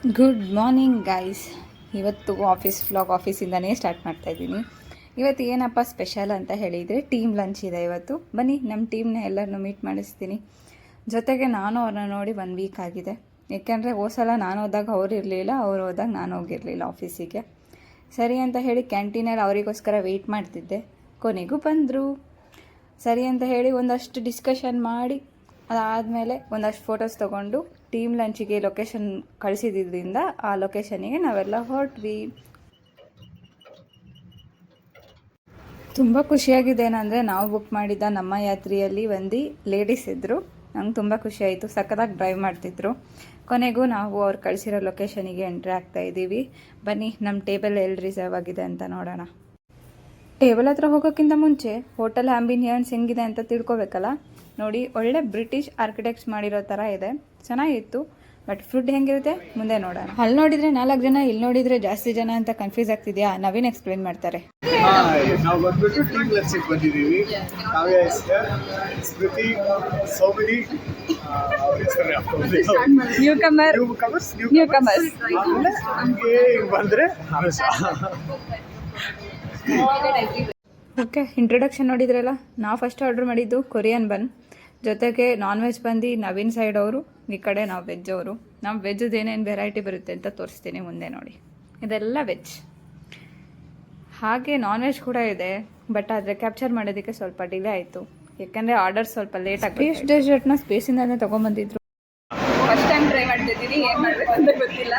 Good morning guys. ಇವತ್ತು ಆಫೀಸಿಂದನೇ start ಮಾಡ್ತಾಯಿದ್ದೀನಿ. ಇವತ್ತು ಏನಪ್ಪ ಸ್ಪೆಷಲ್ ಅಂತ ಹೇಳಿದರೆ ಟೀಮ್ ಲಂಚ್ ಇದೆ ಇವತ್ತು. ಬನ್ನಿ ನಮ್ಮ ಟೀಮ್ನ ಎಲ್ಲರನ್ನೂ ಮೀಟ್ ಮಾಡಿಸ್ತೀನಿ. ಜೊತೆಗೆ ನಾನು ಅವ್ರನ್ನ ನೋಡಿ 1 ವೀಕ್ ಆಗಿದೆ. ಏಕೆಂದರೆ ಸಲ ನಾನು ಹೋದಾಗ ಅವ್ರು ಇರಲಿಲ್ಲ, ಅವ್ರು ಹೋದಾಗ ನಾನು ಹೋಗಿರಲಿಲ್ಲ ಆಫೀಸಿಗೆ. ಸರಿ ಅಂತ ಹೇಳಿ ಕ್ಯಾಂಟೀನಲ್ಲಿ ಅವರಿಗೋಸ್ಕರ ವೆಯ್ಟ್ ಮಾಡ್ತಿದ್ದೆ. ಕೊನೆಗೂ ಬಂದರು. ಸರಿ ಅಂತ ಹೇಳಿ ಒಂದಷ್ಟು ಡಿಸ್ಕಷನ್ ಮಾಡಿ ಅದಾದಮೇಲೆ ಒಂದಷ್ಟು ಫೋಟೋಸ್ ತೊಗೊಂಡು ಟೀಮ್ ಲಂಚಿಗೆ ಲೊಕೇಶನ್ ಕಳಿಸಿದ್ದರಿಂದ ಆ ಲೊಕೇಶನಿಗೆ ನಾವೆಲ್ಲ ಹೊರಟ್ವಿ. ತುಂಬ ಖುಷಿಯಾಗಿದೆ. ಏನಂದರೆ ನಾವು ಬುಕ್ ಮಾಡಿದ್ದ ನಮ್ಮ ಯಾತ್ರೆಯಲ್ಲಿ ಒಂದು ಲೇಡೀಸ್ ಇದ್ದರು. ನಂಗೆ ತುಂಬ ಖುಷಿಯಾಯಿತು. ಸಖತ್ತಾಗಿ ಡ್ರೈವ್ ಮಾಡ್ತಿದ್ರು. ಕೊನೆಗೂ ನಾವು ಅವ್ರು ಕಳಿಸಿರೋ ಲೊಕೇಶನಿಗೆ ಎಂಟ್ರಿ ಆಗ್ತಾ ಇದ್ದೀವಿ. ಬನ್ನಿ ನಮ್ಮ ಟೇಬಲ್ ಎಲ್ಲಿ ರಿಸರ್ವ್ ಆಗಿದೆ ಅಂತ ನೋಡೋಣ. ಟೇಬಲ್ ಹತ್ರ ಹೋಗೋಕ್ಕಿಂತ ಮುಂಚೆ ಹೋಟೆಲ್ ಆಂಬಿನಿಯನ್ಸ್ ಹೆಂಗಿದೆ ಅಂತ ತಿಳ್ಕೊಬೇಕಲ್ಲ. ನೋಡಿ, ಒಳ್ಳೆ ಬ್ರಿಟಿಷ್ ಆರ್ಕಿಟೆಕ್ಟ್ಸ್ ಮಾಡಿರೋ ಥರ ಇದೆ. ಚೆನ್ನಾಗಿತ್ತು. ಬಟ್ ಫುಡ್ ಹೆಂಗಿರುತ್ತೆ ಮುಂದೆ ನೋಡೋಣ. ಅಲ್ಲಿ ನೋಡಿದರೆ 4 ಜನ, ಇಲ್ಲಿ ನೋಡಿದರೆ ಜಾಸ್ತಿ ಜನ ಅಂತ ಕನ್ಫ್ಯೂಸ್ ಆಗ್ತಿದೆಯಾ? ನವೀನ್ ಎಕ್ಸ್ಪ್ಲೇನ್ ಮಾಡ್ತಾರೆ. ನಾವು ಬಂದ್ಬಿಟ್ಟು ಟೀಮ್ ಲಂಚಿಗೆ ಬಂದಿದ್ದೀವಿ. ಕಾವ್ಯ ಹೆಸರು ಸ್ಮೃತಿ, ಸೌಮಿನಿ, ನ್ಯೂ ಕಮರ್ಸ್ ನಮಗೆ ಬಂದರೆ ಓಕೆ, ಇಂಟ್ರೊಡಕ್ಷನ್ ನೋಡಿದ್ರಲ್ಲ. ನಾವು ಫಸ್ಟ್ ಆರ್ಡ್ರ್ ಮಾಡಿದ್ದು ಕೊರಿಯನ್ ಬನ್, ಜೊತೆಗೆ ನಾನ್ ವೆಜ್ ಬಂದು ನವೀನ್ ಸೈಡ್ ಅವರು, ಈ ಕಡೆ ನಾವು ವೆಜ್ ಅವರು. ನಾವು ವೆಜ್ಜದು ಏನೇನು ವೆರೈಟಿ ಬರುತ್ತೆ ಅಂತ ತೋರಿಸ್ತೀನಿ ಮುಂದೆ ನೋಡಿ. ಇದೆಲ್ಲ ವೆಜ್. ಹಾಗೆ ನಾನ್ ವೆಜ್ ಕೂಡ ಇದೆ, ಬಟ್ ಆದರೆ ಕ್ಯಾಪ್ಚರ್ ಮಾಡೋದಕ್ಕೆ ಸ್ವಲ್ಪ ಡಿಲೇ ಆಯಿತು. ಯಾಕಂದರೆ ಆರ್ಡರ್ ಸ್ವಲ್ಪ ಲೇಟ್ ಆಗಿ. ಸ್ಪೇಸ್ ಡೆಸರ್ಟ್ನ ಸ್ಪೇಸಿಂದನೇ ತೊಗೊಂಬಂದಿದ್ರು. ಫಸ್ಟ್ ಟೈಮ್ ಟ್ರೈ ಮಾಡ್ತಿದ್ದೀನಿ. ಏನು ಮಾಡಬೇಕು ಅಂತ ಗೊತ್ತಿಲ್ಲ.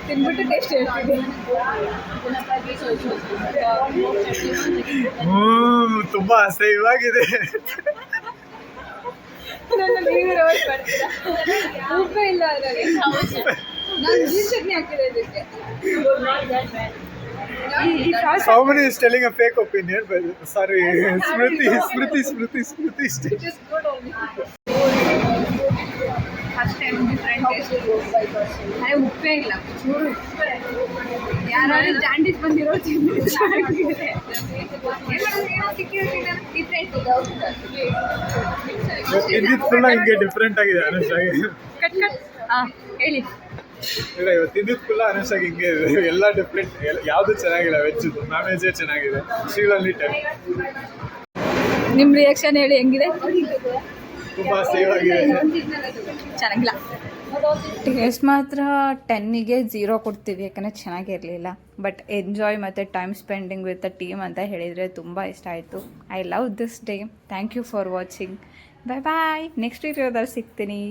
ತಿಂದ್ಬಿಟ್ಟು ಟೇಸ್ಟ್ ಹೇಳ್ತೀನಿ. ತುಂಬ ಅಸಹ್ಯವಾಗಿದೆ. ಉಪ್ಪ ಇಲ್ಲ ಅದರಲ್ಲಿ. ನಾನು ಚಟ್ನಿ ಹಾಕಿದೆ ಇದಕ್ಕೆ. Somebody is telling a fake opinion, but sorry, Smriti. First time different taste. ಅದೇ ಉಪ್ಪೇ ಇಲ್ಲ, ಚೂರು ಉಪ್ಪೇ. ಯಾರಾದ್ರೂ ಜಾಂಡೀಸ್ ಬಂದಿರೋ ತಿಂದಿದ್ದು ಹಿಂಗೆ ಡಿಫ್ರೆಂಟ್ ಆಗಿದೆ ಅನುಷಾಗಿ. ಕಟ್ ಹಾಂ ಹೇಳಿ. ಇಲ್ಲ, ಇವತ್ತು ತಿಂದಿದ್ದು ಫುಲ್ಲ ಅನುಷಾಗಿ ಹಿಂಗೆ ಎಲ್ಲ ಡಿಫ್ರೆಂಟ್. ಯಾವುದು ಚೆನ್ನಾಗಿಲ್ಲ. ವೆಜ್ ನಾನ್ ವೆಜ್ಜೇ ಚೆನ್ನಾಗಿದೆ. ಶ್ರೀಲಲ್ಲಿ ಟೈಪ್. ನಿಮ್ಮ ರಿಯಾಕ್ಷನ್ ಹೇಳಿ, ಹೆಂಗಿದೆ? ತುಂಬ ಸೇವ್ ಆಗಿದೆ. ಚೆನ್ನಾಗಿಲ್ಲ. ಟೇಸ್ಟ್ ಮಾತ್ರ 10ಗೆ 0 ಕೊಡ್ತೀವಿ, ಯಾಕಂದರೆ ಚೆನ್ನಾಗಿರಲಿಲ್ಲ. ಬಟ್ ಎಂಜಾಯ್ ಮತ್ತು time spending with the team ಅಂತ ಹೇಳಿದರೆ ತುಂಬ ಇಷ್ಟ ಆಯಿತು. I love this day. Thank you for watching. Bye. Next ವೀಡಿಯೋದಲ್ಲಿ ಸಿಗ್ತೀನಿ.